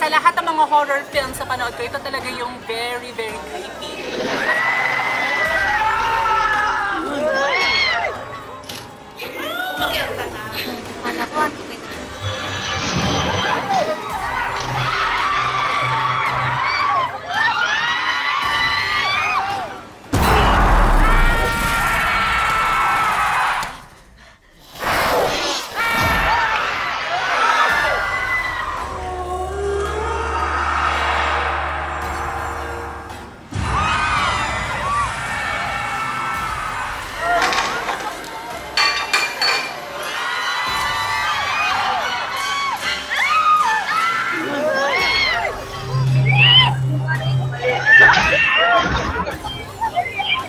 sa lahat ng mga horror films sa panood ko, ito talaga yung very, very creepy.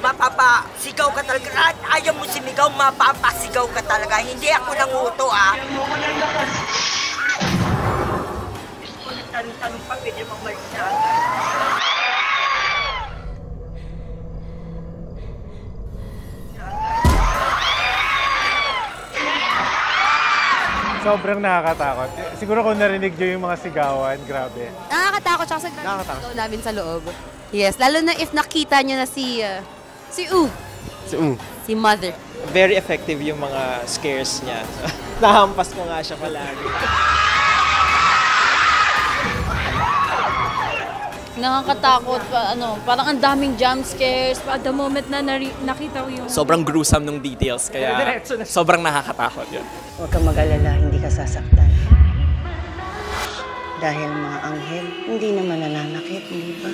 Mapapasigaw ka talaga. At ayaw mo simigaw, mapapasigaw ka talaga. Hindi ako nanguto, ah. Tanong pa, pwede mag-mark na. Sobrang nakakatakot. Siguro kung narinig nyo yung mga sigawan, grabe. Nakakatakot siya sa grabe namin sa loob. Yes, lalo na if nakita nyo na si Mother. Very effective yung mga scares niya. Nahampas ko nga siya palagi. Nakakatakot, parang ang daming jump scares. At the moment na nakita ko yung... Sobrang gruesome ng details, kaya sobrang nakakatakot yun. Huwag kang mag-alala, hindi ka sasaktan. Dahil mga anghel, hindi naman nananakit, di ba?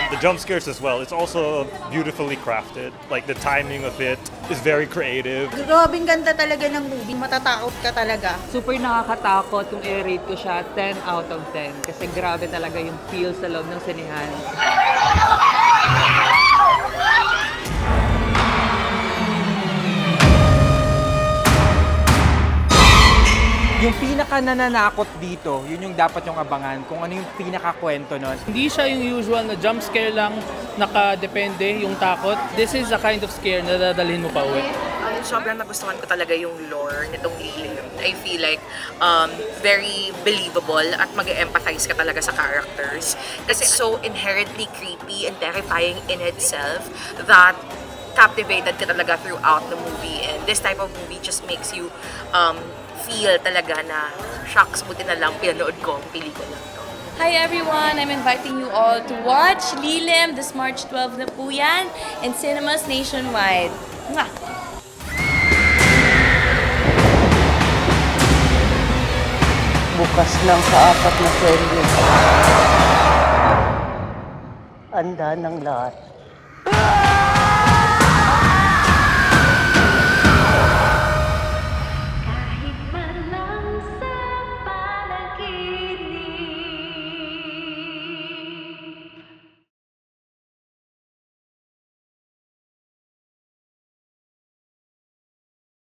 The jump scares as well, it's also beautifully crafted. Like the timing of it is very creative. Grabing ganda talaga ng movie, matatakot ka talaga. Super nakakatakot kung i-rate ko siya 10 out of 10 kasi grabe talaga yung feel sa loob ng sinehan. Yung pinaka nananakot dito, yun yung dapat yung abangan, kung ano yung pinaka-kwento nun. Hindi siya yung usual na jump scare lang, nakadepende yung takot. This is a kind of scare na dadalhin mo pa uwi. Sobrang nagustuhan ko talaga yung lore nitong Lilim. I feel like very believable at mag-empathize ka talaga sa characters. Kasi so inherently creepy and terrifying in itself that captivated ka talaga throughout the movie. And this type of movie just makes you feel talaga na, shocks, buti na lang pinanood ko ang pelikula to. Hi everyone! I'm inviting you all to watch Lilim this March 12 na po yan in cinemas nationwide. Mwah! Bukas lang sa 4 na serye. Anda ng lahat.